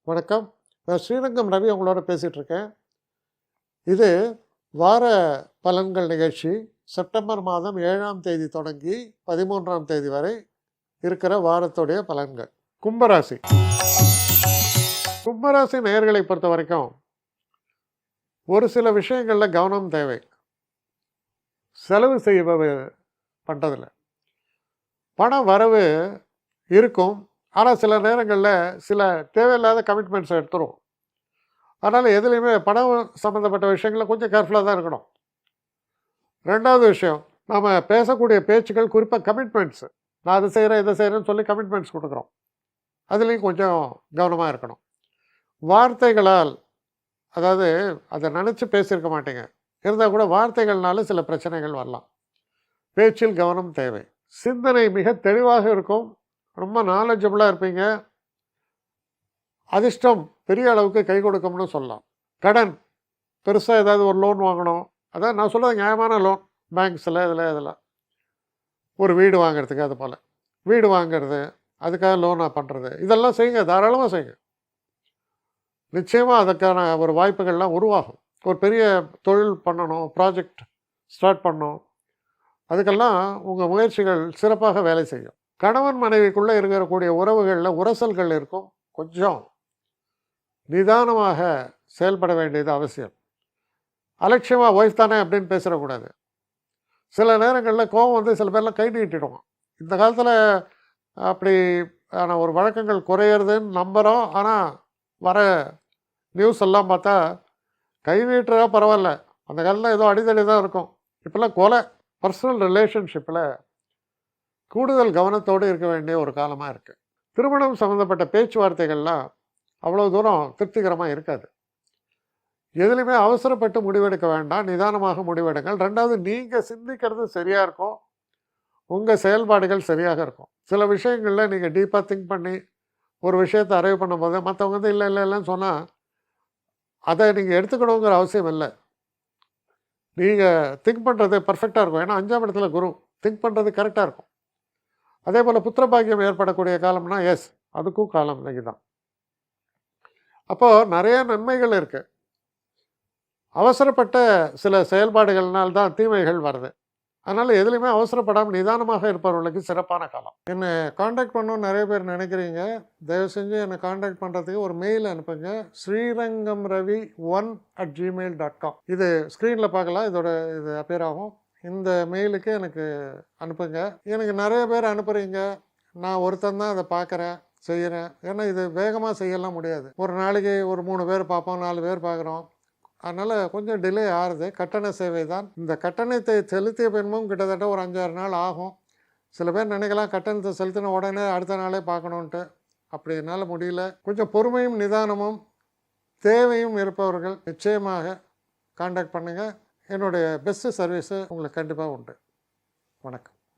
வணக்கம். நான் ஸ்ரீரங்கம் ரவி உங்களோட பேசிகிட்டு இருக்கேன். இது வார பலன்கள் நிகழ்ச்சி. செப்டம்பர் மாதம் 7ஆம் தேதி தொடங்கி 13ஆம் தேதி வரை இருக்கிற வாரத்துடைய பலன்கள். கும்பராசி. கும்பராசி நேயர்களை பொறுத்த வரைக்கும் ஒரு சில விஷயங்களில் கவனம் தேவை. செலவு செய்வது பண்ணுறதில்ல. பண வரவு இருக்கும். ஆனால் சில நேரங்களில் சில தேவையில்லாத கமிட்மெண்ட்ஸை எடுத்துரும். அதனால் எதுலேயுமே பணம் சம்மந்தப்பட்ட விஷயங்களில் கொஞ்சம் கேர்ஃபுல்லாக தான் இருக்கணும். ரெண்டாவது விஷயம், நம்ம பேசக்கூடிய பேச்சுக்கள் குறிப்பாக கமிட்மெண்ட்ஸு. நான் அதை செய்கிறேன் இதை செய்கிறேன்னு சொல்லி கமிட்மெண்ட்ஸ் கொடுக்குறோம். அதுலேயும் கொஞ்சம் கவனமாக இருக்கணும். வார்த்தைகளால், அதாவது அதை நினச்சி பேசியிருக்க மாட்டீங்க, இருந்தால் கூட வார்த்தைகள்னால சில பிரச்சனைகள் வரலாம். பேச்சில் கவனம் தேவை. சிந்தனை மிக தெளிவாக இருக்கும். ரொம்ப நாலேஜபிளாக இருப்பீங்க. அதிர்ஷ்டம் பெரிய அளவுக்கு கை கொடுக்கும்னு சொல்லலாம். கடன் பெருசாக ஏதாவது ஒரு லோன் வாங்கணும், அதான் நான் சொல்கிறது நியாயமான லோன், பேங்க்ஸில் இதில் ஒரு வீடு வாங்கிறதுக்கு, அது போல் வீடு வாங்கிறது, அதுக்காக லோனாக பண்ணுறது, இதெல்லாம் செய்யுங்க, தாராளமாக செய்யுங்க. நிச்சயமாக அதுக்கான ஒரு வாய்ப்புகள்லாம் உருவாகும். ஒரு பெரிய தொழில் பண்ணணும், ப்ராஜெக்ட் ஸ்டார்ட் பண்ணணும், அதுக்கெல்லாம் உங்கள் முயற்சிகள் சிறப்பாக வேலை செய்யும். கணவன் மனைவிக்குள்ளே இருக்கக்கூடிய உறவுகளில் உரசல்கள் இருக்கும். கொஞ்சம் நிதானமாக செயல்பட வேண்டியது அவசியம். அலட்சியமாக ஒய்ஃப் தானே அப்படின்னு பேசிடக்கூடாது. சில நேரங்களில் கோபம் வந்து சில பேர்லாம் கை நீட்டிடுவோம். இந்த காலத்தில் அப்படி ஆனால் ஒரு வழக்கங்கள் குறையிறதுன்னு நம்புகிறோம். ஆனால் வர நியூஸ் எல்லாம் பார்த்தா கை நீட்டுறதா பரவாயில்ல, அந்த காலத்தில் ஏதோ அடிதடி தான் இருக்கும். இப்போல்லாம் கொலை, பர்சனல் ரிலேஷன்ஷிப்பில் கூடுதல் கவனத்தோடு இருக்க வேண்டிய ஒரு காலமாக இருக்குது. திருமணம் சம்மந்தப்பட்ட பேச்சுவார்த்தைகள்லாம் அவ்வளோ தூரம் திருப்திகரமாக இருக்காது. எதுலையுமே அவசரப்பட்டு முடிவெடுக்க வேண்டாம், நிதானமாக முடிவெடுங்கள். ரெண்டாவது, நீங்கள் சிந்திக்கிறது சரியாக இருக்கும், உங்கள் செயல்பாடுகள் சரியாக இருக்கும். சில விஷயங்களில் நீங்கள் டீப்பாக திங்க் பண்ணி ஒரு விஷயத்தை அரைவ் பண்ணும்போது மற்றவங்க வந்து இல்லை இல்லை இல்லைன்னு சொன்னால் அதை நீங்கள் எடுத்துக்கணுங்கிற அவசியம் இல்லை. நீங்கள் திங்க் பண்ணுறது பர்ஃபெக்டாக இருக்கும். ஏன்னா 5ஆம் இடத்துல குரு, திங்க் பண்ணுறது கரெக்டாக இருக்கும். அதே போல் புத்திரபாகியம் ஏற்படக்கூடிய காலம்னா எஸ், அதுக்கும் காலம் இன்னைக்கு தான். அப்போது நிறைய நன்மைகள் இருக்குது. அவசரப்பட்ட சில செயல்பாடுகள்னால் தான் தீமைகள் வருது. அதனால் எதுலையுமே அவசரப்படாமல் நிதானமாக இருப்பவர்களுக்கு சிறப்பான காலம். என்னை காண்டாக்ட் பண்ணணும்னு நிறைய பேர் நினைக்கிறீங்க. தயவு செஞ்சு என்னை காண்டாக்ட் பண்ணுறதுக்கு ஒரு மெயில் அனுப்புங்க. srirangamravi1@gmail.com. இது ஸ்க்ரீனில் பார்க்கலாம், இது அப்பியர் ஆகும். இந்த மெயிலுக்கு எனக்கு அனுப்புங்க. எனக்கு நிறைய பேர் அனுப்புகிறீங்க, நான் ஒருத்தன் தான் அதை பார்க்குறேன், செய்கிறேன். ஏன்னா இது வேகமாக செய்யலாம் முடியாது. ஒரு நாளைக்கு ஒரு 3 பேர் பார்ப்போம், 4 பேர் பார்க்குறோம். அதனால் கொஞ்சம் டிலே ஆகுது. கட்டண சேவை தான். இந்த கட்டணத்தை செலுத்திய பின்பும் கிட்டத்தட்ட ஒரு 5-6 நாள் ஆகும். சில பேர் நினைக்கலாம் கட்டணத்தை செலுத்தின உடனே அடுத்த நாளே பார்க்கணுன்ட்டு. அப்படி என்னால் முடியல. கொஞ்சம் பொறுமையும் நிதானமும் தேவையும் இருப்பவர்கள் நிச்சயமாக காண்டாக்ட் பண்ணுங்கள். என்னுடைய பெஸ்ட்டு சர்வீஸு உங்களுக்கு கண்டிப்பாக உண்டு. வணக்கம்.